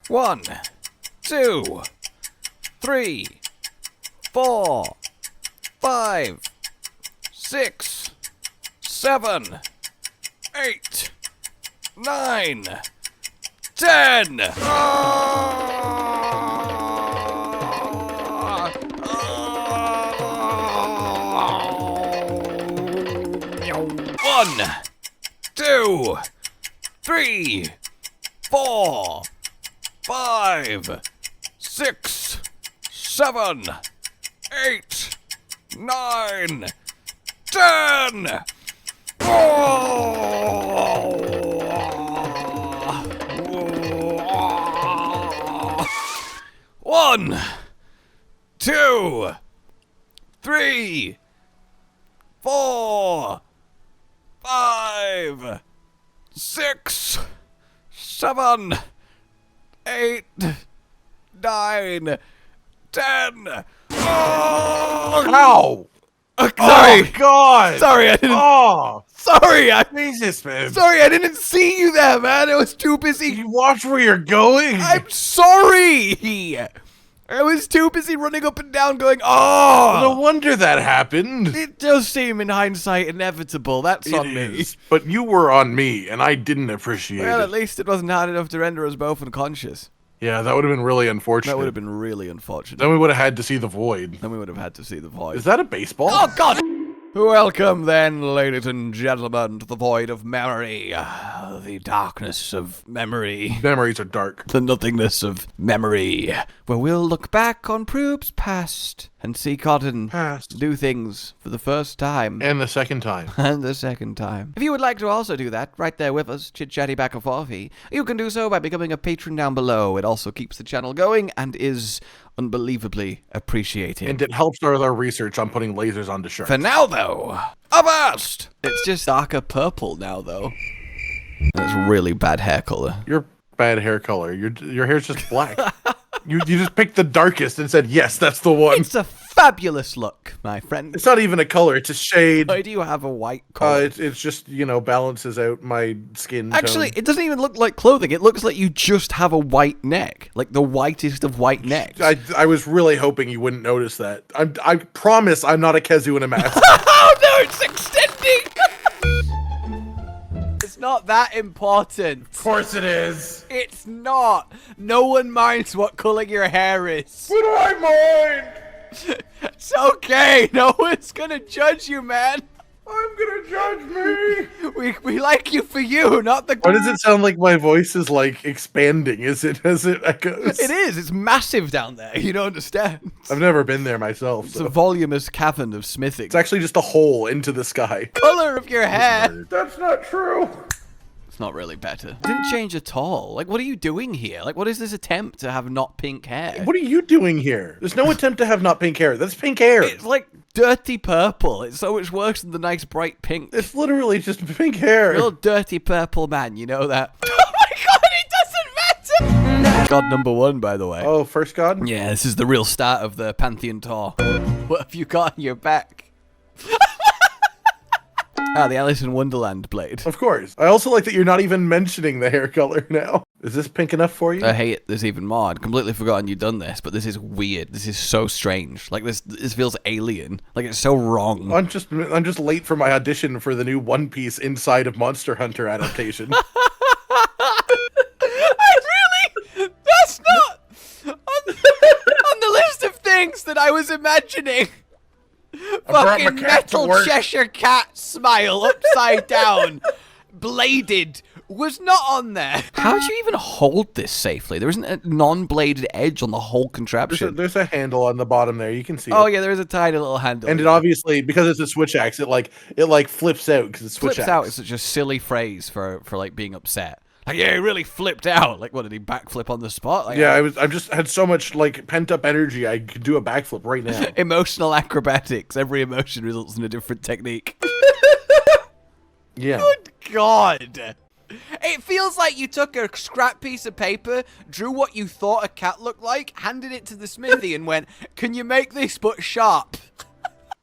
1, 2, 3, 4, 5, 6, 7, 8, 9, 10. One, 2, 3, 4, 5, 6, 7, 8, 9, 10. One, 2, 3, 4, 5, 6, 7, 8, 9, 10. Ow! Sorry. Oh, God! Sorry, I didn't. Oh! Sorry, Jesus, man. sorry, I didn't see you there, man. I was too busy. You watch where you're going? I'm sorry. I was too busy running up and down going, oh! No wonder that happened. It does seem in hindsight inevitable. That's on me. Is, but you were on me, and I didn't appreciate Well, it. at least it wasn't hard enough to render us both unconscious. Yeah, that would have been really unfortunate. That would have been really unfortunate. Then we would have had to see the void. Then we would have had to see the void. Is that a baseball? Oh, God! Welcome, then, ladies and gentlemen, to the void of memory. The darkness of memory. Memories are dark. The nothingness of memory. Where we'll look back on Proob's past and see Cotton do things for the first time. And the second time. And the second time. If you would like to also do that, right there with us, chit-chatty back and forthy, you can do so by becoming a patron down below. It also keeps the channel going and is unbelievably appreciated. And it helps our research on putting lasers onto sharks. For now, though, avast! It's just darker purple now, though. That's really bad hair color. Your bad hair color. Your hair's just black. you just picked the darkest and said, yes, that's the one. It's a fabulous look, my friend. It's not even a color. It's a shade. Why do you have a white color? It's just, you know, balances out my skin Actually, tone. it doesn't even look like clothing. It looks like you just have a white neck. Like the whitest of white necks. I was really hoping you wouldn't notice that. I promise I'm not a Kezu in a mask. Oh no, it's extending! It's not that important. Of course it is. It's not. No one minds what color your hair is. What do I mind? It's okay. No one's gonna judge you, man. I'm gonna judge me. We like you for you, not the. Why does it sound like my voice is like expanding? Is it as it echoes? It is. It's massive down there. You don't understand. I've never been there myself. It's a voluminous cavern of smithing. It's actually just a hole into the sky. Color of your hair. That's not true. It's not really better. Didn't change at all. Like, what are you doing here? Like, what is this attempt to have not pink hair? What are you doing here? There's no attempt to have not pink hair. That's pink hair. It's like dirty purple. It's so much worse than the nice bright pink. It's literally just pink hair. You're a dirty purple man, you know that. Oh my god, it doesn't matter! God number 1, by the way. Oh, first god? Yeah, this is the real start of the Pantheon tour. What have you got on your back? Ah, the Alice in Wonderland blade. Of course. I also like that you're not even mentioning the hair color now. Is this pink enough for you? I hate this even more. I'd completely forgotten you'd done this, but this is weird. This is so strange. Like, this feels alien. Like, it's so wrong. I'm just late for my audition for the new One Piece Inside of Monster Hunter adaptation. That's not on the list of things that I was imagining. Fucking metal Cheshire cat smile upside down, bladed, was not on there. How do you even hold this safely? There isn't a non-bladed edge on the whole contraption. There's a handle on the bottom there. You can see Oh it. yeah, there is a tiny little handle. And it obviously, because it's a switch axe, it like flips out because it's switch flips axe. out is such a silly phrase for like being upset. Like, yeah, he really flipped out. Like, what, did he backflip on the spot? Like, Yeah, I just had so much like pent up energy. I could do a backflip right now. Emotional acrobatics. Every emotion results in a different technique. Yeah. Good God. It feels like you took a scrap piece of paper, drew what you thought a cat looked like, handed it to the smithy and went, can you make this but sharp?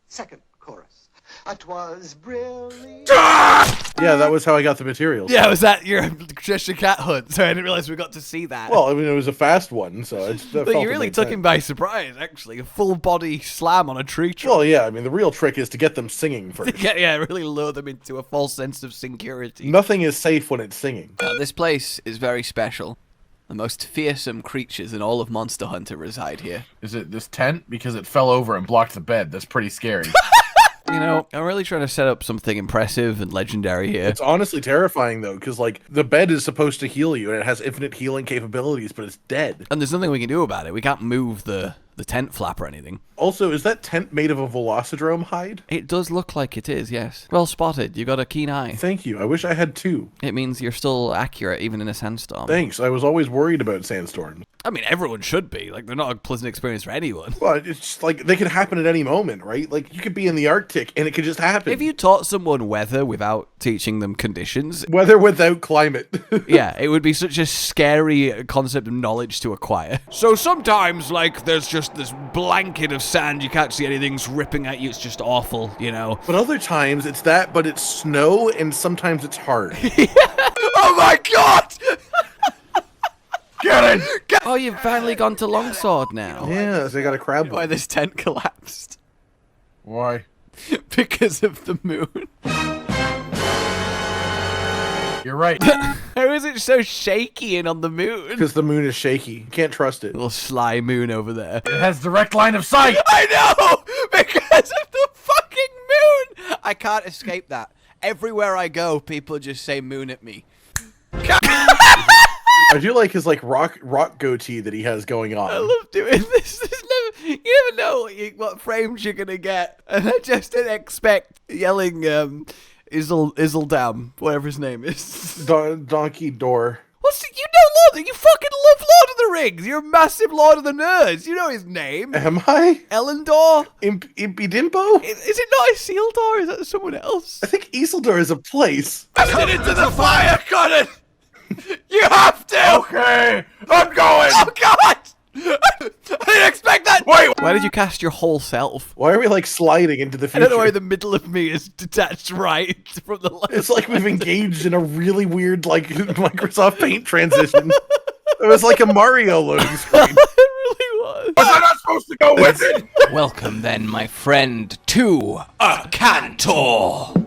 Second chorus. It was brilliant. Yeah, that was how I got the materials. Yeah, was that your Cheshire Cat hunt? So I didn't realize we got to see that. Well, I mean, it was a fast one, so it's. But you really took him by surprise, actually. A full body slam on a tree trunk. Well, yeah, I mean, the real trick is to get them singing first. Yeah, really lure them into a false sense of security. Nothing is safe when it's singing. This place is very special. The most fearsome creatures in all of Monster Hunter reside here. Is it this tent? Because it fell over and blocked the bed. That's pretty scary. You know, I'm really trying to set up something impressive and legendary here. It's honestly terrifying, though, because, like, the bed is supposed to heal you, and it has infinite healing capabilities, but it's dead. And there's nothing we can do about it. We can't move the tent flap or anything. Also, is that tent made of a Velocidrome hide? It does look like it is, yes. Well spotted. You got a keen eye. Thank you. I wish I had two. It means you're still accurate, even in a sandstorm. Thanks. I was always worried about sandstorms. I mean, everyone should be. Like, they're not a pleasant experience for anyone. Well, it's just, like, they could happen at any moment, right? Like, you could be in the Arctic, and it could just happen. If you taught someone weather without teaching them conditions... Weather without climate. Yeah, it would be such a scary concept of knowledge to acquire. So sometimes, like, there's just this blanket of sand, you can't see anything's ripping at you, it's just awful, you know? But other times, it's that, but it's snow, and sometimes it's hard. Oh my god! Get it! Oh, you've finally gone to longsword now. Yeah, so I got a crab Why one. this tent collapsed? Why? Because of the moon. You're right. How is it so shaky and on the moon? Because the moon is shaky. You can't trust it. Little sly moon over there. It has direct line of sight. I know! Because of the fucking moon! I can't escape that. Everywhere I go, people just say moon at me. I do like his, like, rock goatee that he has going on. I love doing this. You never know what frames you're gonna get. And I just didn't expect yelling, Iseldam, whatever his name is. Donkey Door. You know you fucking love Lord of the Rings. You're a massive Lord of the Nerds. You know his name. Am I? Elendor. Impy Dimpo? Is it not Isildur? Is that someone else? I think Isildur is a place. Cast it into the fire, Conan! You have to! Okay, I'm going. Oh god! I didn't expect that! Wait. Why did you cast your whole self? Why are we, like, sliding into the I future? don't know why the middle of me is detached right from the left. It's like we've engaged in a really weird, like, Microsoft Paint transition. It was like a Mario loading screen. It really was. Was I not supposed to go with it? Welcome then, my friend, to Akantor.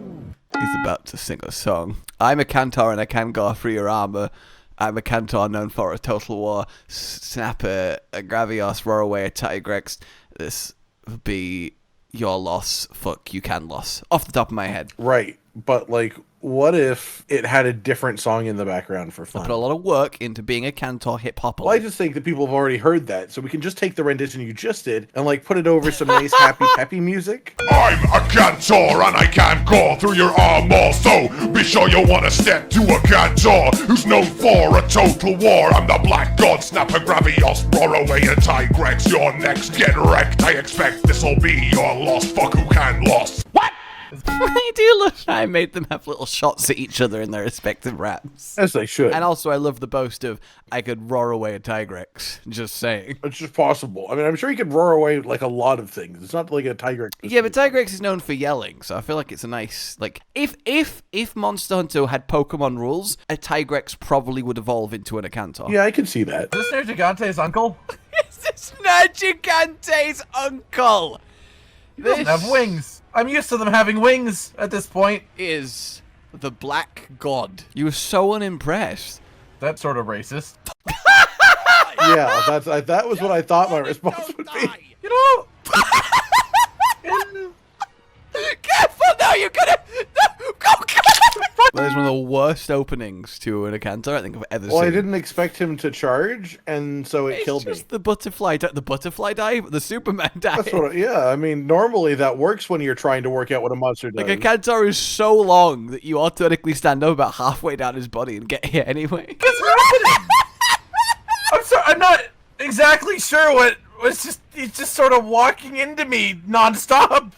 He's about to sing a song. I'm Akantor and I can go through your armor. I'm Akantor, known for a total war. Snapper, a Gravios, roar away, a Tigrex. This would be your loss. Fuck, you can loss. Off the top of my head. Right, but, like, what if it had a different song in the background for fun? Put a lot of work into being a Kantor hip-hop. Well, I just think that people have already heard that, so we can just take the rendition you just did and, like, put it over some nice, happy, peppy music. I'm Akantor and I can go through your armor, so be sure you want to step to Akantor, who's known for a total war. I'm the Black God, Snapper, Gravios, roar away a Tigrex. You're next, get wrecked. I expect this'll be your loss. Fuck who can loss. What? I do love I made them have little shots at each other in their respective raps. As they should. And also, I love the boast of, I could roar away a Tigrex. Just saying. It's just possible. I mean, I'm sure you could roar away, like, a lot of things. It's not like a Tigrex. Yeah, but Tigrex is known for yelling, so I feel like it's a nice, like, if Monster Hunter had Pokemon rules, a Tigrex probably would evolve into an Akantor. Yeah, I can see that. Is this Gigante's uncle? Is this Gigante's uncle? He doesn't have wings. I'm used to them having wings at this point. Is the Black God. You were so unimpressed. That's sort of racist. Yeah, that was what I thought my response would be. You know, Careful now, you're gonna... No, go! That is one of the worst openings to an Akantor I think I've ever seen. Well, I didn't expect him to charge, and so it killed me. It's just the butterfly dive, the Superman dive. That's what. Yeah, I mean, normally that works when you're trying to work out what a monster does. Like, Akantor is so long that you automatically stand up about halfway down his body and get hit anyway. what's happening? I'm sorry. I'm not exactly sure what was just. He's just sort of walking into me nonstop.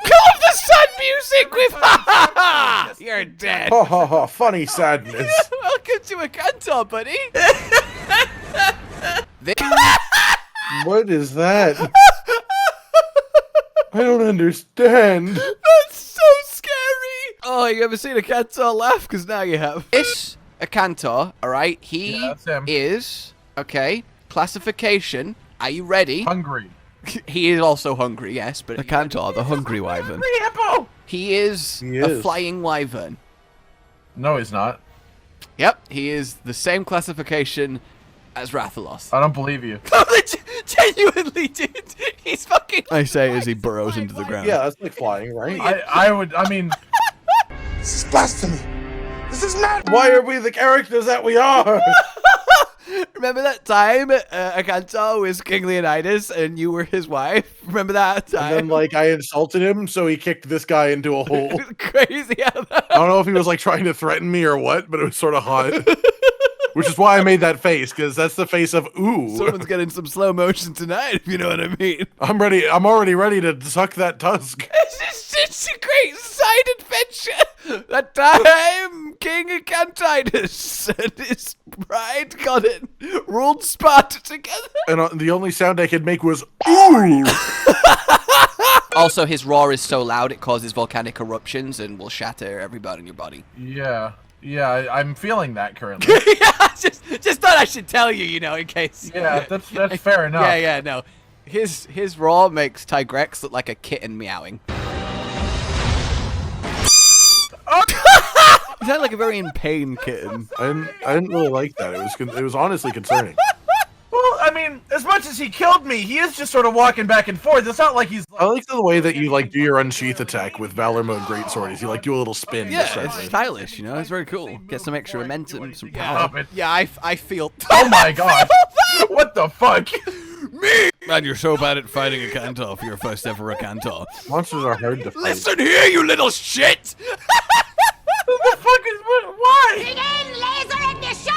Kill off the sun music with ha. You're dead. Ha ha ha! Funny sadness. Welcome to Akantor, buddy. What is that? I don't understand. That's so scary. Oh, you ever seen a Akantor laugh? Because now you have. This Akantor, all right, he that's him. is, okay, classification. Are you ready? Hungry. He is also hungry, yes, but Akantor, the hungry wyvern. Hungry hippo! He is a flying wyvern. No, he's not. Yep, he is the same classification as Rathalos. I don't believe you. Genuinely, dude. He's fucking. I say as he burrows into the ground. Yeah, that's like flying, right? I mean... This is blasphemy. This is not. Why are we the characters that we are? Remember that time Akantor was King Leonidas and you were his wife? Remember that time? And then, like, I insulted him, so he kicked this guy into a hole. Crazy how that. I don't know if he was, like, trying to threaten me or what, but it was sort of hot. Which is why I made that face, because that's the face of ooh. Someone's getting some slow motion tonight, if you know what I mean. I'm ready. I'm already ready to suck that tusk. It's a great side adventure. That time King Akantitis and his bride got it, ruled Sparta together. And the only sound I could make was ooh. Also, his roar is so loud it causes volcanic eruptions and will shatter every bone in your body. Yeah. Yeah, I'm feeling that currently. Yeah, just thought I should tell you, you know, in case. Yeah, that's fair enough. Yeah, no. His roar makes Tigrex look like a kitten meowing. You sound like a very in pain kitten. I didn't really like that. It was honestly concerning. Well, I mean, as much as he killed me, he is just sort of walking back and forth. It's not like he's... I like the way that you, like, do your unsheath attack with Valor Mode Greatsword. Is you, like, do a little spin. Yeah, it's stylish, you know? It's very cool. Get some extra momentum, some power. Yeah, I feel... Oh my god! What the fuck? Me! Man, you're so bad at fighting a Akantor for your first ever Akantor. Monsters are hard to fight. Listen here, you little shit! Who the fuck is... Why? Begin laser ignition!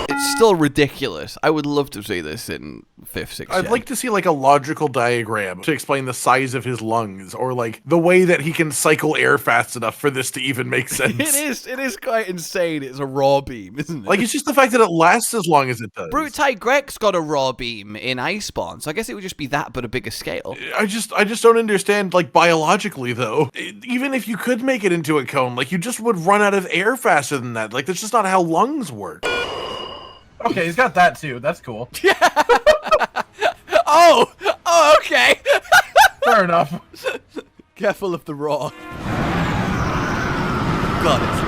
It's still ridiculous. I would love to see this in 5th, 6th I'd like to see, like, a logical diagram to explain the size of his lungs, or, like, the way that he can cycle air fast enough for this to even make sense. It is quite insane. It's a raw beam, isn't it? Like, it's just the fact that it lasts as long as it does. Brute Tigrex got a raw beam in Iceborne, so I guess it would just be that, but a bigger scale. I just don't understand, like, biologically, though. Even if you could make it into a cone, like, you just would run out of air faster than that. Like, that's just not how lungs work. Okay, he's got that too. That's cool. Oh, okay. Fair enough. Careful of the raw. God, it's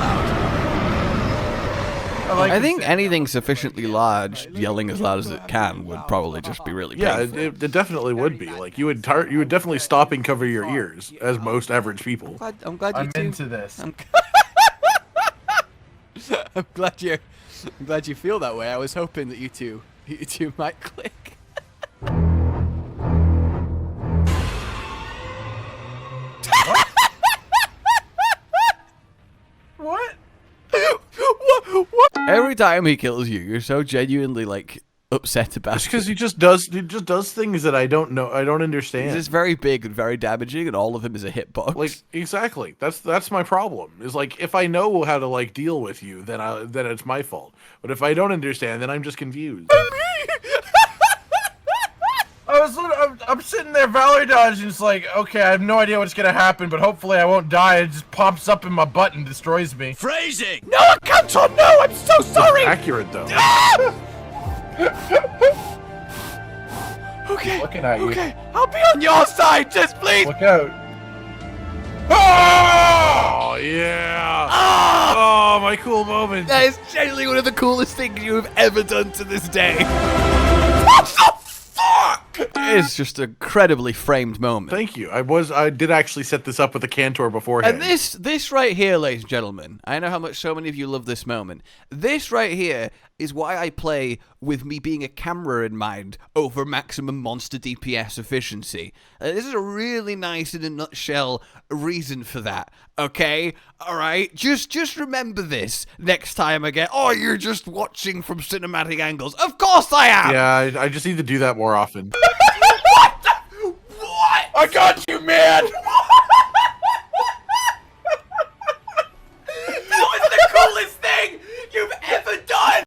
loud. I think anything sufficiently large, yelling as loud as it can, would probably just be really painful. Yeah, it definitely would be. Like, you would definitely stop and cover your ears, as most average people. I'm glad I'm into this. I'm glad you feel that way. I was hoping that you two might click. What? What? Every time he kills you, you're so genuinely like upset about it. It's because he just does things that I don't know. I don't understand. He's just very big and very damaging, and all of him is a hitbox. Like, exactly. That's my problem. Is like, if I know how to, like, deal with you, then it's my fault. But if I don't understand, then I'm just confused. I'm sitting there Valor dodge and it's like, okay, I have no idea what's gonna happen, but hopefully I won't die. It just pops up in my butt and destroys me. Phrasing! No, Akantor, no! I'm so sorry! It's accurate, though. Okay. Looking at you. Okay, I'll be on your side, just please! Look out. Oh, yeah! Ah! Oh, my cool moment. That is genuinely one of the coolest things you have ever done to this day. What the fuck? It is just an incredibly framed moment. Thank you. I did actually set this up with the Akantor beforehand. And this right here, ladies and gentlemen, I know how much so many of you love this moment. This right here is why I play with me being a camera in mind over maximum monster DPS efficiency. This is a really nice, in a nutshell, reason for that. Okay? Alright? Just remember this next time again. Oh, you're just watching from cinematic angles. Of course I am! Yeah, I just need to do that more often. What the? What? I got you, man! That was the coolest thing you've ever done!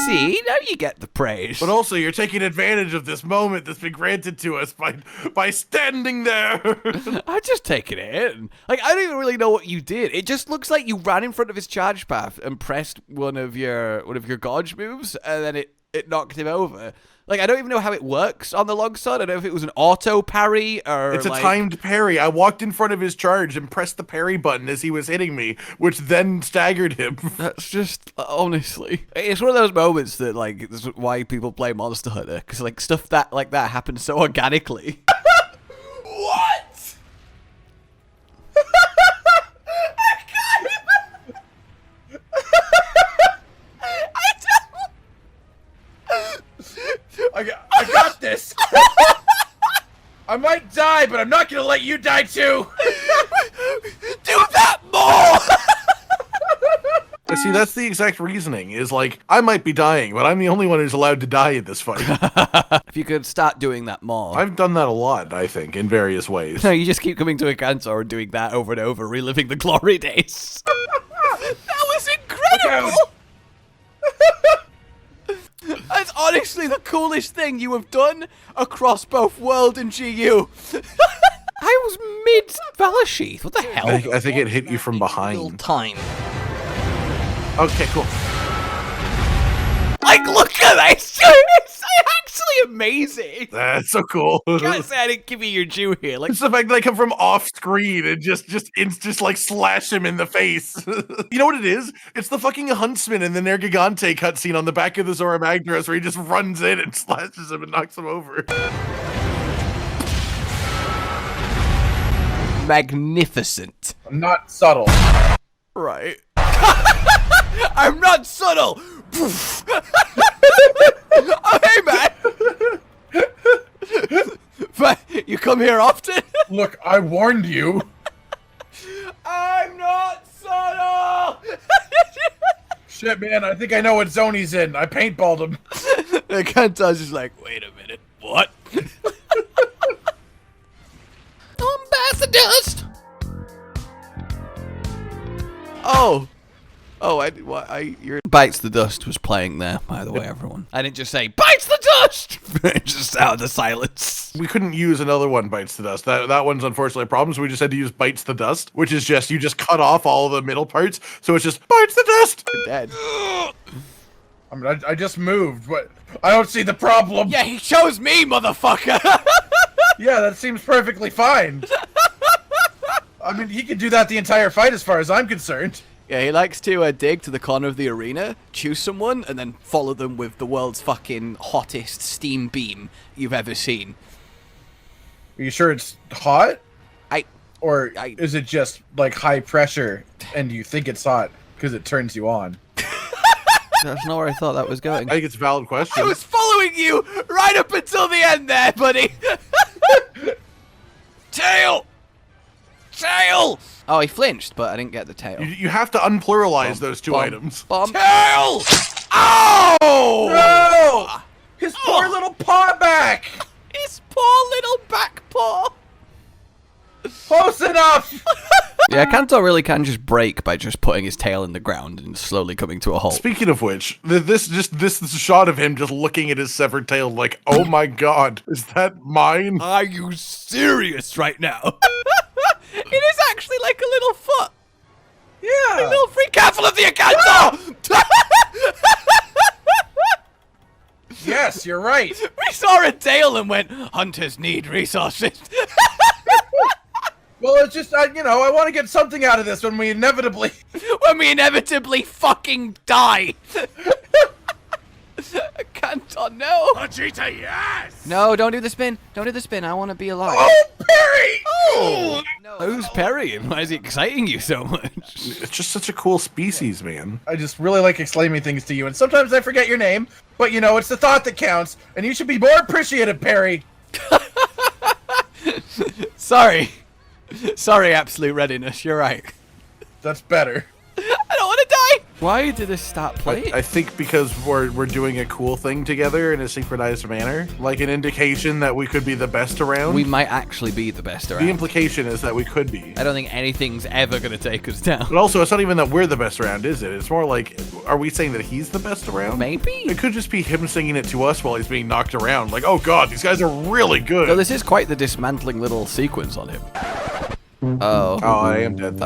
See? Now you get the praise. But also, you're taking advantage of this moment that's been granted to us by standing there. I'm just taking it in. Like, I don't even really know what you did. It just looks like you ran in front of his charge path and pressed one of your Gorge moves, and then it knocked him over. Like, I don't even know how it works on the long side. I don't know if it was an auto parry or It's a timed parry. I walked in front of his charge and pressed the parry button as he was hitting me, which then staggered him. That's just, honestly, it's one of those moments that, like, this is why people play Monster Hunter, because, like, stuff like that happens so organically. What? I got this. I might die, but I'm not gonna let you die too. Do that more! See, that's the exact reasoning, is like, I might be dying, but I'm the only one who's allowed to die in this fight. If you could start doing that more. I've done that a lot, I think, in various ways. No, you just keep coming to Akantor and doing that over and over, reliving the glory days. That was incredible! That's honestly the coolest thing you have done across both World and GU. I was mid-Valor Sheath. What the hell? I think it hit you from behind. Time. Okay, cool. Like, look at this! It's actually amazing! That's so cool. Can't say I didn't give you your due here. Like, It's the fact that I come from off screen and just like slash him in the face. You know what it is? It's the fucking huntsman in the Nergigante cutscene on the back of the Zora Magdaros where he just runs in and slashes him and knocks him over. magnificent. I'm not subtle. Right. I'm not subtle! Oh, hey, man! But you come here often? Look, I warned you. I'm not subtle! Shit, man, I think I know what zone he's in. I paintballed him. Akantor's just like, wait a minute, what? Bath the dust! Oh. Oh, your Bites the Dust was playing there, by the way, everyone. I didn't just say, Bites the Dust! Just out of the silence. We couldn't use another one, Bites the Dust. That one's unfortunately a problem, so we just had to use Bites the Dust, which is just, you just cut off all the middle parts, so it's just, Bites the Dust! You're dead. I mean, I just moved, but I don't see the problem. Yeah, he chose me, motherfucker! Yeah, that seems perfectly fine. I mean, he could do that the entire fight as far as I'm concerned. Yeah, he likes to dig to the corner of the arena, choose someone, and then follow them with the world's fucking hottest steam beam you've ever seen. Are you sure it's hot? Or I- is it just, like, high pressure, and you think it's hot because it turns you on? That's not where I thought that was going. I think it's a valid question. I was following you right up until the end there, buddy. Tail! Tail! Oh, he flinched, but I didn't get the tail. You have to unpluralize those two items. Bomb. Tail! Oh! No! His poor little paw back! His poor little back paw. Close enough! Yeah, Akantor really can just break by just putting his tail in the ground and slowly coming to a halt. Speaking of which, this shot of him just looking at his severed tail like, oh my god, is that mine? Are you serious right now? It is actually like a little foot. Yeah! A little free careful of the Akantor! Yes, you're right. We saw a tail and went, hunters need resources. Well, it's just, I want to get something out of this when we inevitably... When we inevitably fucking die. Akantor, no. Vegeta, yes! No, don't do the spin. Don't do the spin. I want to be alive. Oh, Perry! Oh! No. Who's parrying? Why is he exciting you so much? It's just such a cool species, man. I just really like explaining things to you, and sometimes I forget your name, but it's the thought that counts, and you should be more appreciative, Perry. Sorry. Sorry, Absolute Readiness. You're right. That's better. I don't want to die. Why did this start playing? I think because we're doing a cool thing together in a synchronized manner, like an indication that we could be the best around. We might actually be the best around. The implication is that we could be. I don't think anything's ever going to take us down. But also, it's not even that we're the best around, is it? It's more like, are we saying that he's the best around? Maybe? It could just be him singing it to us while he's being knocked around. Like, oh god, these guys are really good. So this is quite the dismantling little sequence on him. Oh. Oh, I am dead.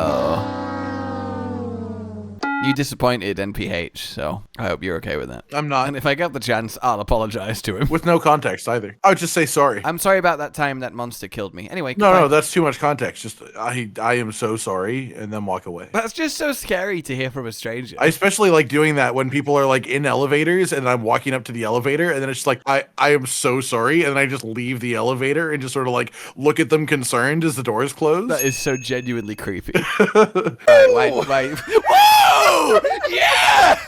You disappointed NPH, so I hope you're okay with that. I'm not. And if I get the chance, I'll apologize to him. With no context either. I would just say sorry. I'm sorry about that time that monster killed me. Anyway, No, goodbye. no, that's too much context. Just, I am so sorry, and then walk away. That's just so scary to hear from a stranger. I especially like doing that when people are like in elevators and I'm walking up to the elevator and then it's just like, I am so sorry. And then I just leave the elevator and just sort of like look at them concerned as the doors close. That is so genuinely creepy. Right, wait. Whoa! Yeah!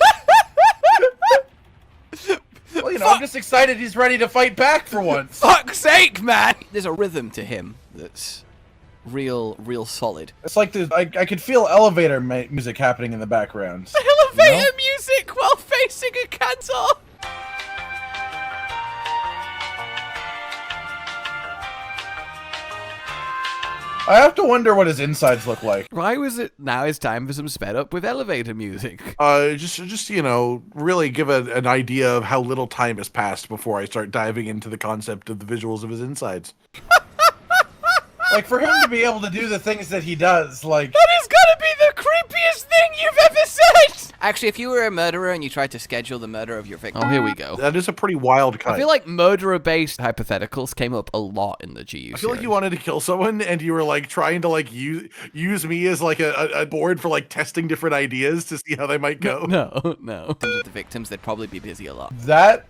Well, you know, I'm just excited he's ready to fight back for once. Fuck's sake, man! There's a rhythm to him that's real solid. It's like I could feel elevator music happening in the background. Elevator music while facing a Akantor! I have to wonder what his insides look like. Why was it now is time for some sped up with elevator music? Just you know, really give an idea of how little time has passed before I start diving into the concept of the visuals of his insides. Like, for him to be able to do the things that he does, like... That is gonna be the creepiest thing you've ever said! Actually, if you were a murderer and you tried to schedule the murder of your victim... Oh, here we go. That is a pretty wild cut. I feel like murderer-based hypotheticals came up a lot in the GU I feel like you wanted to kill someone and you were like trying to like use me as like a board for like testing different ideas to see how they might go. No. The victims, they'd probably be busy a lot. That,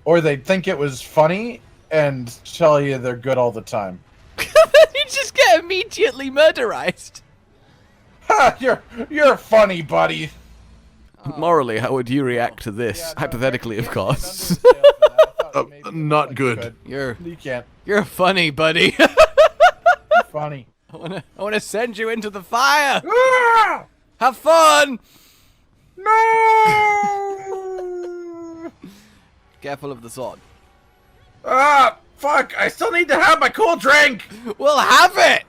or they'd think it was funny and tell you they're good all the time. You just get immediately murderized. Ha! You're funny, buddy. Morally, how would you react to this? Hypothetically, of course. Not good. You can't. You're funny, buddy. Funny. I wanna send you into the fire. Ah! Have fun. No! Careful of the sword. Ah! Fuck! I still need to have my cool drink. We'll have it.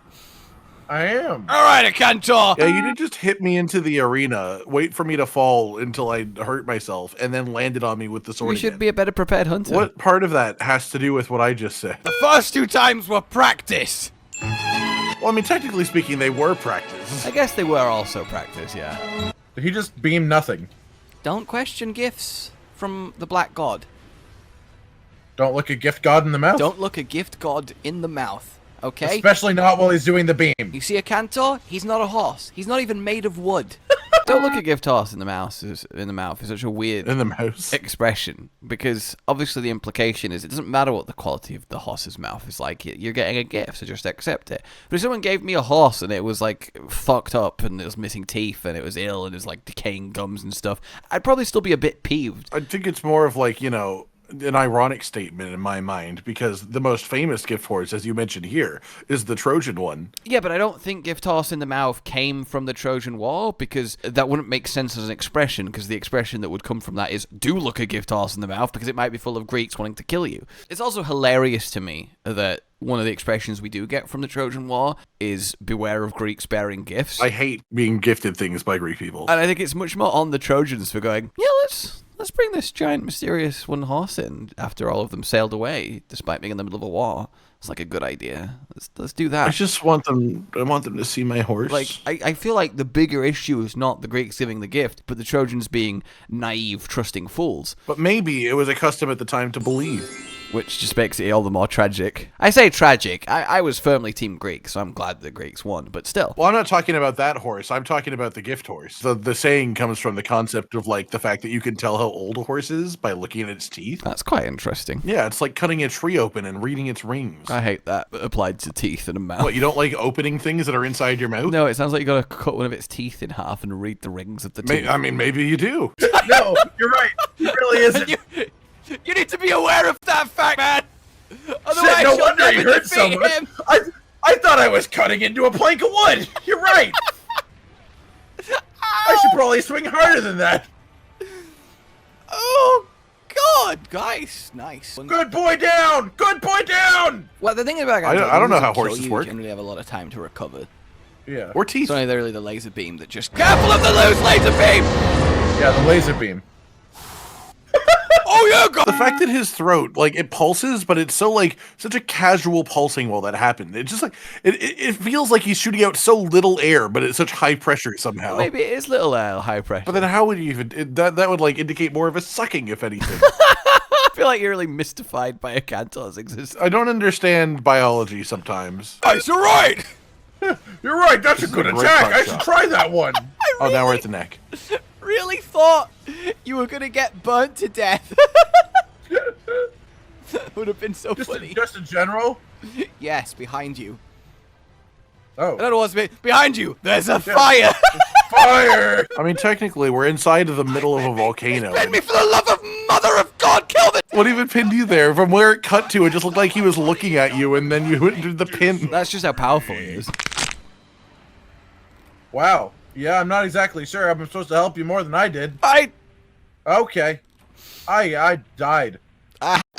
I am. All right, Akantor. Yeah, you did just hit me into the arena, wait for me to fall until I hurt myself, and then landed on me with the sword We should again. be a better prepared hunter. What part of that has to do with what I just said? The first 2 times were practice. Well, I mean, technically speaking, they were practice. I guess they were also practice, yeah. He just beamed nothing. Don't question gifts from the Black God. Don't look a gift god in the mouth. Don't look a gift god in the mouth, okay? Especially not while he's doing the beam. You see Akantor? He's not a horse. He's not even made of wood. Don't look a gift horse in the mouth. Is such a weird In the mouse. expression, because obviously the implication is it doesn't matter what the quality of the horse's mouth is like. You're getting a gift, so just accept it. But if someone gave me a horse and it was like fucked up and it was missing teeth and it was ill and it was like decaying gums and stuff, I'd probably still be a bit peeved. I think it's more of like, you know, an ironic statement in my mind, because the most famous gift horse, as you mentioned here, is the Trojan one. Yeah, but I don't think gift horse in the mouth came from the Trojan War, because that wouldn't make sense as an expression, because the expression that would come from that is, do look a gift horse in the mouth, because it might be full of Greeks wanting to kill you. It's also hilarious to me that one of the expressions we do get from the Trojan War is beware of Greeks bearing gifts. I hate being gifted things by Greek people. And I think it's much more on the Trojans for going, yeah, let's bring this giant mysterious one horse in after all of them sailed away, despite being in the middle of a war. It's like a good idea. Let's do that. I just want them. I want them to see my horse. Like, I feel like the bigger issue is not the Greeks giving the gift, but the Trojans being naive, trusting fools. But maybe it was a custom at the time to believe. Which just makes it all the more tragic. I say tragic. I was firmly Team Greek, so I'm glad the Greeks won, but still. Well, I'm not talking about that horse. I'm talking about the gift horse. The saying comes from the concept of like the fact that you can tell how old a horse is by looking at its teeth. That's quite interesting. Yeah, it's like cutting a tree open and reading its rings. I hate that applied to teeth and a mouth. What, you don't like opening things that are inside your mouth? No, it sounds like you gotta cut one of its teeth in half and read the rings of the teeth. I mean, maybe you do. No, you're right. It really isn't. You need to be aware of that fact, man! Otherwise, Shit, no you'll wonder he never hurt so defeat much. him. I thought I was cutting into a plank of wood. You're right. I should probably swing harder than that. Oh God, guys, nice. Good boy down. Good boy down. Well, the thing about I don't know how horses work. You generally have a lot of time to recover. Yeah. Or teeth. It's only really the laser beam that just. Careful of the loose laser beam! Yeah, the laser beam. Oh yeah, God! The fact that his throat, like, it pulses, but it's so, like, such a casual pulsing while that happened. It just, like, it feels like he's shooting out so little air, but it's such high pressure somehow. Maybe it is little high pressure. But then how would you even, that would, like, indicate more of a sucking, if anything. I feel like you're really mystified by Akantor's existence. I don't understand biology sometimes. Guys, you're right! You're right. That's a good a great attack. butt I should shot. try that one. Oh, now we're at the neck. Really thought you were gonna get burnt to death. Would have been so funny. Just in general. Yes, behind you. Oh. I don't know what's behind you. There's a fire. Fire! I mean, technically, we're inside of the middle of a volcano. Pin me for the love of Mother of God, kill the. What even pinned you there? From where it cut to, it just looked like he was looking at you, and then you entered the pin. That's just how powerful he is. Wow. Yeah, I'm not exactly sure. I'm supposed to help you more than I did. Okay. I died.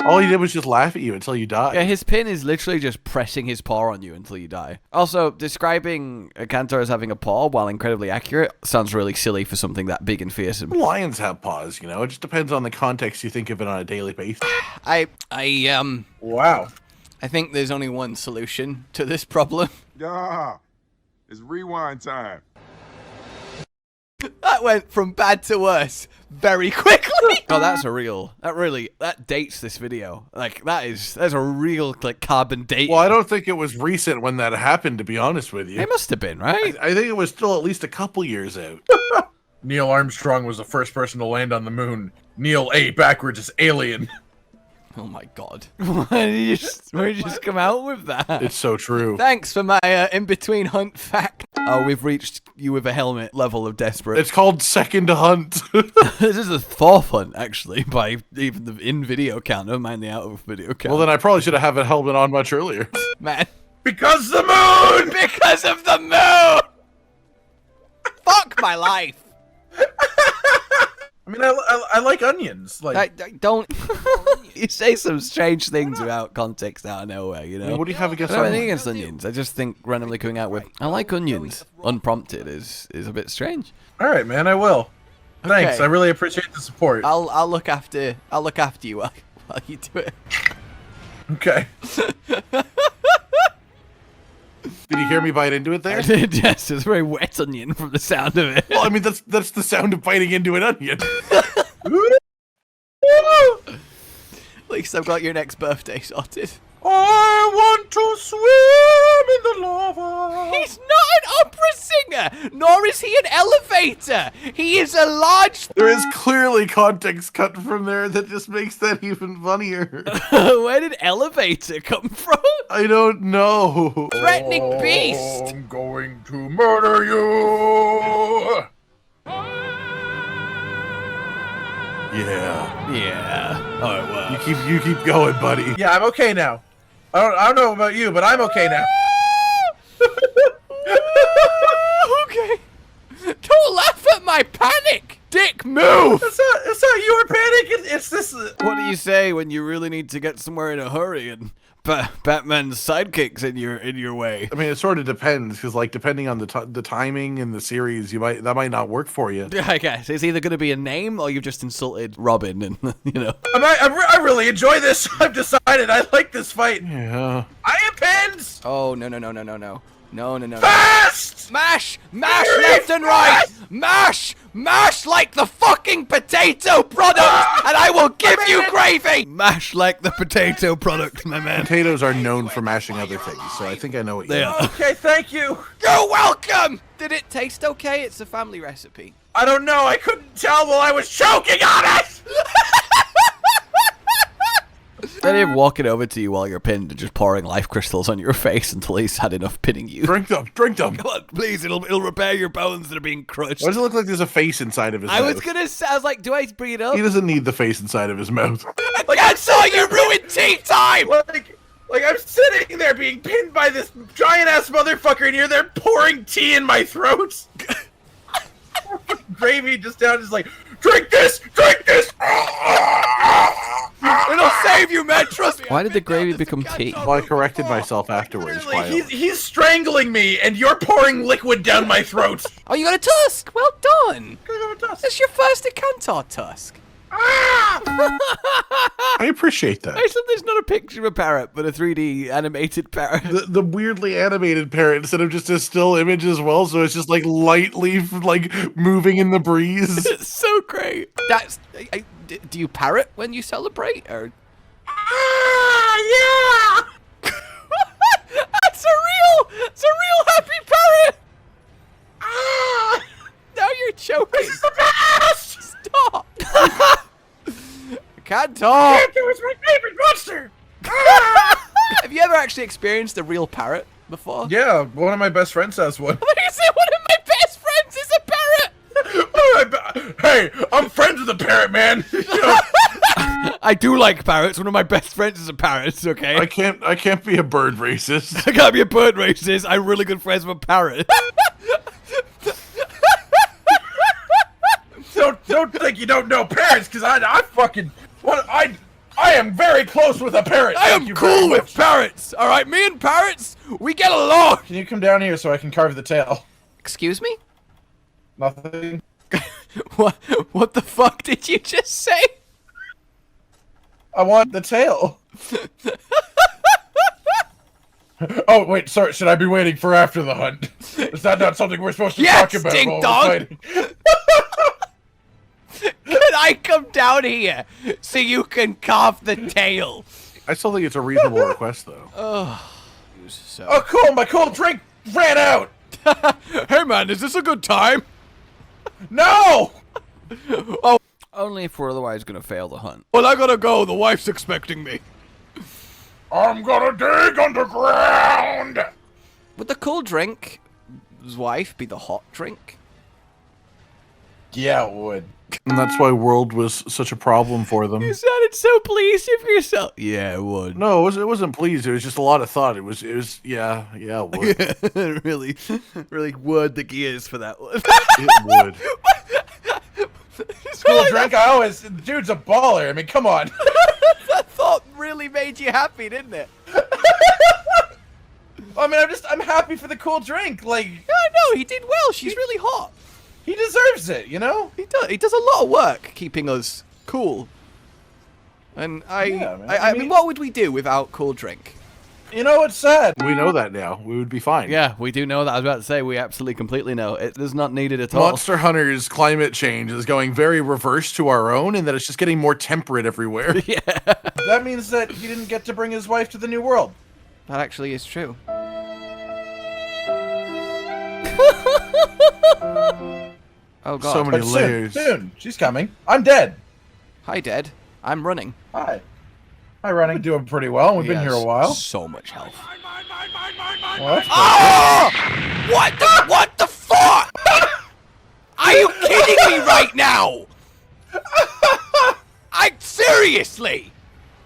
All he did was just laugh at you until you died. Yeah, his pin is literally just pressing his paw on you until you die. Also, describing Akantor as having a paw, while incredibly accurate, sounds really silly for something that big and fearsome. Lions have paws, you know? It just depends on the context you think of it on a daily basis. Wow. I think there's only one solution to this problem. Yeah, it's rewind time. That went from bad to worse very quickly. Oh, that dates this video. Like, that's a real, like, carbon date. Well, I don't think it was recent when that happened, to be honest with you. It must have been, right? I think it was still at least a couple years out. Neil Armstrong was the first person to land on the moon. Neil A. backwards is alien. Oh my God. Why did you just come out with that? It's so true. Thanks for my in-between hunt fact. Oh, we've reached you with a helmet level of desperate. It's called Second Hunt. This is the fourth hunt, actually, by even the in-video count. Never mind the out-of-video count. Well, then I probably should have had a helmet on much earlier. Man. Because the moon! Because of the moon! Fuck my life. I mean, I like onions. Like, I don't. You say some strange things without context out of nowhere, you I know? mean, what do you have against I don't have anything onions? against onions. I just think randomly coming out with I like onions unprompted is a bit strange. all right, man, I will. Thanks. Okay. I really appreciate the support. I'll look after you while you do it. Okay. Did you hear me bite into it there? Yes, it's a very wet onion from the sound of it. Well, I mean, that's the sound of biting into an onion. At least I've got your next birthday sorted. I want to swim in the lava. He's not an opera singer, nor is he an elevator. He is a large. There is clearly context cut from there that just makes that even funnier. Where did elevator come from? I don't know. Threatening beast. I'm going to murder you. Yeah. Yeah. All right. Well. You keep going, buddy. Yeah, I'm okay now. I don't know about you, but I'm okay now. Okay. Don't laugh at my panic, Dick. Move. It's not your panic. It's this. What do you say when you really need to get somewhere in a hurry and Batman's sidekicks in your way? I mean, it sort of depends, because, like, depending on the timing in the series, that might not work for you. I guess it's either going to be a name or you've just insulted Robin, and you know. I really enjoy this. I've decided I like this fight. Yeah. I am pins. Oh no. Fast. Mash Very left and right. fast! Mash like the fucking potato product, and I will give you gravy. Mash like the potato product, my man. Potatoes are known for mashing other things, so I think I know what you They mean. are. Okay, thank you. You're welcome. Did it taste okay? It's a family recipe. I don't know. I couldn't tell while I was choking on it. Instead of walking over to you while you're pinned and just pouring life crystals on your face until he's had enough pinning you. Drink them. Come on, please. It'll repair your bones that are being crushed. Why does it look like there's a face inside of his mouth? I was like, do I bring it up? He doesn't need the face inside of his mouth. Like, I saw you ruin tea time. Like I'm sitting there being pinned by this giant ass motherfucker, and you're there pouring tea in my throat. gravy just down, just like, drink this, drink this. It'll save you, man. Trust me. Why did the gravy become tea? Well, I corrected myself afterwards. Literally, he's strangling me, and you're pouring liquid down my throat. Oh, you got a tusk. Well done. That's your first Akantor tusk. I appreciate that. Except there's not a picture of a parrot, but a 3D animated parrot. The weirdly animated parrot instead of just a still image as well, so it's just like lightly like moving in the breeze. It's so great. That's. Do you parrot when you celebrate, or? Yeah. It's a real happy parrot. Now you're choking. This is the best. Stop. Akantor. Akantor is my favorite monster. Have you ever actually experienced a real parrot before? Yeah, one of my best friends has one. I you say one of my best friends is a parrot. Hey, I'm friends with the parrot, man. You know, I do like parrots. One of my best friends is a parrot. Okay. I can't be a bird racist. I can't be a bird racist. I'm really good friends with a parrot. don't think you don't know parrots, because I fucking I am very close with a parrot. I am cool with parrots. All right, me and parrots, we get along. Can you come down here so I can carve the tail? Excuse me? Nothing. What the fuck did you just say? I want the tail. Oh wait, sorry. Should I be waiting for after the hunt? Is that not something we're supposed to talk about? Ding while dong. we're fighting? Can I come down here so you can carve the tail? I still think it's a reasonable request, though. Oh, cool. My cold drink ran out. Hey man, is this a good time? No. Oh, Only if we're otherwise gonna fail the hunt. well, I gotta go. The wife's expecting me. I'm gonna dig underground. Would the cool drink's wife be the hot drink? Yeah, it would. And that's why World was such a problem for them. You sounded so pleased with yourself. Yeah, it would. No, it wasn't pleased. It was just a lot of thought. It was yeah, it would. really whirred the gears for that one. It would. Cool drink. Dude's a baller. I mean, come on. That thought really made you happy, didn't it? I mean, I'm happy for the cool drink. Like, Yeah, I know, he did well. She's really hot. he deserves it, you know? He does a lot of work keeping us cool. And Yeah, man. I mean, what would we do without cool drink? You know, it's sad. We know that now. We would be fine. Yeah, we do know that. I was about to say, we absolutely completely know. It is not needed at all. Monster Hunter's climate change is going very reverse to our own, and that it's just getting more temperate everywhere. Yeah. That means that he didn't get to bring his wife to the new world. That actually is true. Oh god. So many But soon, layers. soon, she's coming. I'm dead. Hi, Dad. I'm running. Hi. Hi, running. Doing pretty well. We've He been here has a while. So much health. Well, that's Oh! What the fuck? Are you kidding me right now? Seriously.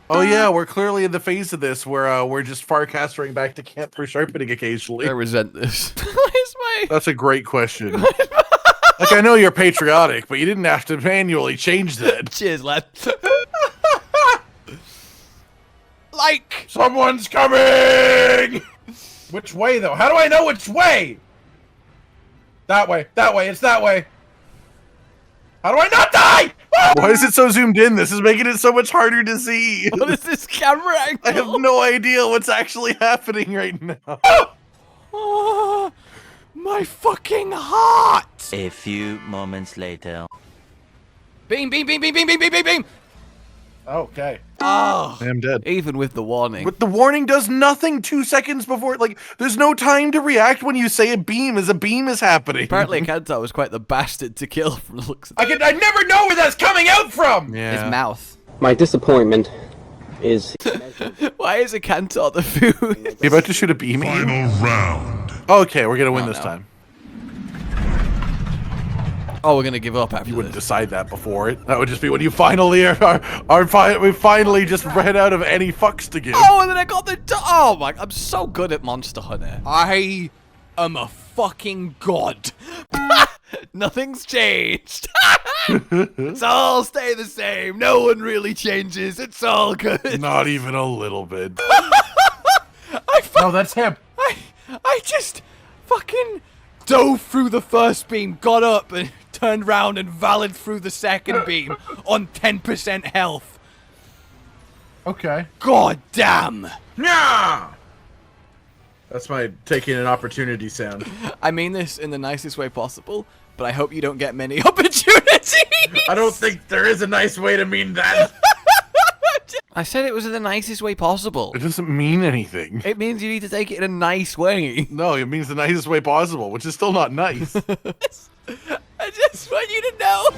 Oh yeah, we're clearly in the phase of this where we're just farcastering back to camp for sharpening occasionally. I resent this. Where's my... That's a great question. Like, I know you're patriotic, but you didn't have to manually change that. Cheers, lad. Like... Someone's coming! Which way, though? How do I know which way? That way. That way. It's that way. How do I not die? Ah! Why is it so zoomed in? This is making it so much harder to see. What is this camera angle? I have no idea what's actually happening right now. Oh, my fucking heart! A few moments later. Beam, beam, beam, beam, beam, beam, beam, beam, beam! Okay. Oh, I'm dead. Even with the warning. But the warning does nothing 2 seconds before. Like, there's no time to react when you say a beam is happening. Apparently, Akantor was quite the bastard to kill from the looks of I never know where that's coming out from! Yeah. his mouth. My disappointment is Why is Akantor the food? You about to shoot a beam? Final round. Okay, we're gonna win this no. time. Oh, we're gonna give up after You wouldn't this. decide that before it. That would just be when you finally we finally just ran out of any fucks to give. Oh, and then I got the... Oh my... I'm so good at Monster Hunter. I am a fucking god. Nothing's changed. It's all stay the same. No one really changes. It's all good. Not even a little bit. No, that's him. I just fucking dove through the first beam, got up, and turned round and valid through the second beam on 10% health. Okay. God damn. Yeah. That's my taking an opportunity sound. I mean this in the nicest way possible, but I hope you don't get many opportunities. I don't think there is a nice way to mean that. I said it was in the nicest way possible. It doesn't mean anything. It means you need to take it in a nice way. No, it means the nicest way possible, which is still not nice. I just want you to know.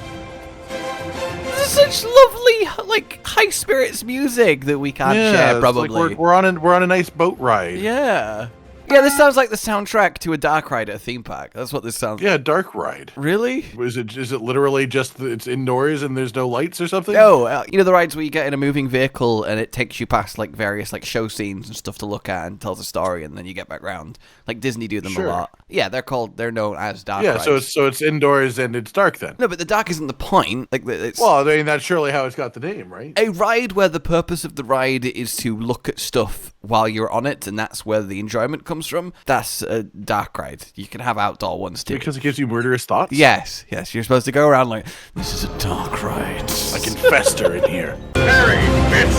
This is such lovely, like, high spirits music that we can't share, it's probably. like we're on a nice boat ride. Yeah. Yeah, this sounds like the soundtrack to a Dark Rider theme park. That's what this sounds like. Yeah, dark ride. Really? Is it literally just it's indoors and there's no lights or something? No, you know the rides where you get in a moving vehicle and it takes you past like various like show scenes and stuff to look at and tells a story and then you get back round. Like Disney do them a lot. Yeah, they're known as dark rides. So it's indoors and it's dark then. No, but the dark isn't the point. Like it's Well, I mean that's surely how it's got the name, right? a ride where the purpose of the ride is to look at stuff while you're on it, and that's where the enjoyment comes from. That's a dark ride. You can have outdoor ones too. Because it gives you murderous thoughts? Yes. You're supposed to go around like, this is a dark ride. I can fester in here. Harry, bitch.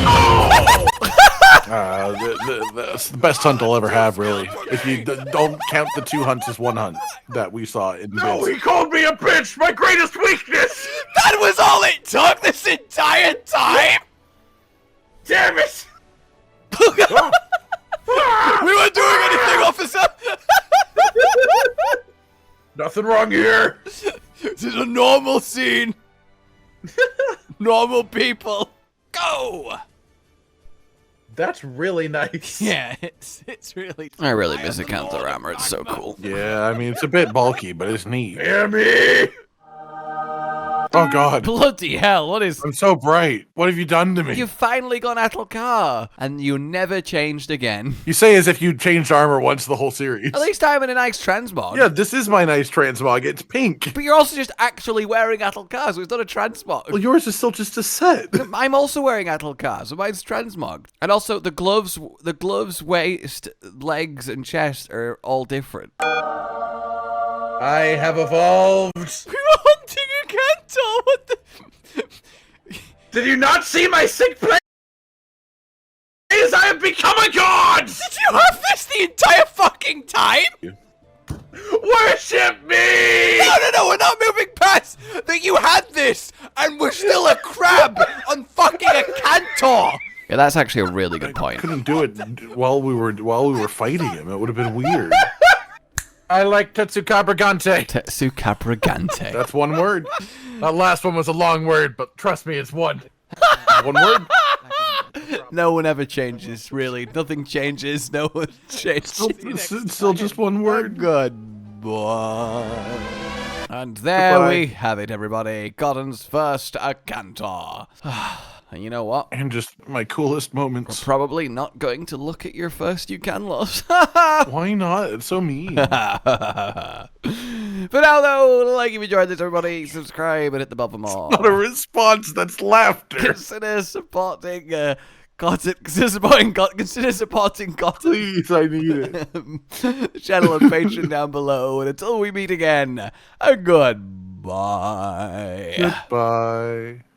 Oh! That's the best hunt I'll ever have, really. If you don't count the 2 hunts as 1 hunt that we saw in No, Biz. he called me a bitch. My greatest weakness. That was all it took this entire time? Damn it. We weren't doing anything, officer! Nothing wrong here. This is a normal scene. Normal people. Go! That's really nice. Yeah, it's really... I really miss Akantor armor. It's so cool. Yeah, I mean, it's a bit bulky, but it's neat. Hear me. Oh, God. Bloody hell, what is... I'm so bright. What have you done to me? You've finally gone Atalcar, and you never changed again. You say as if you changed armor once the whole series. At least I'm in a nice transmog. Yeah, this is my nice transmog. It's pink. But you're also just actually wearing Atalcar, so it's not a transmog. Well, yours is still just a set. I'm also wearing Atalcar, so mine's transmog. And also, the gloves, waist, legs, and chest are all different. I have evolved. We were hunting Akantor. What the? Did you not see my sick place? I have become a god! Did you have this the entire fucking time? Worship me! No, we're not moving past that you had this and we're still a crab on fucking Akantor. Yeah, that's actually a really good point. Couldn't do it while we were fighting him. It would have been weird. I like Tetsukabragante. Tetsukabragante. That's one word. That last one was a long word, but trust me, it's one. One word. No one ever changes, really. Nothing changes. No one changes. It's still just one word. Goodbye. And there we have it, everybody. Godden's first Akantor. And you know what? And just my coolest moments. Probably not going to look at your first you can loss. Why not? It's so mean. But now, though, like if you enjoyed this, everybody, subscribe and hit the bell for more. Not a response. That's laughter. Consider supporting consider supporting Gotten. Please, I need it. The channel and Patreon down below. And until we meet again, goodbye. Goodbye.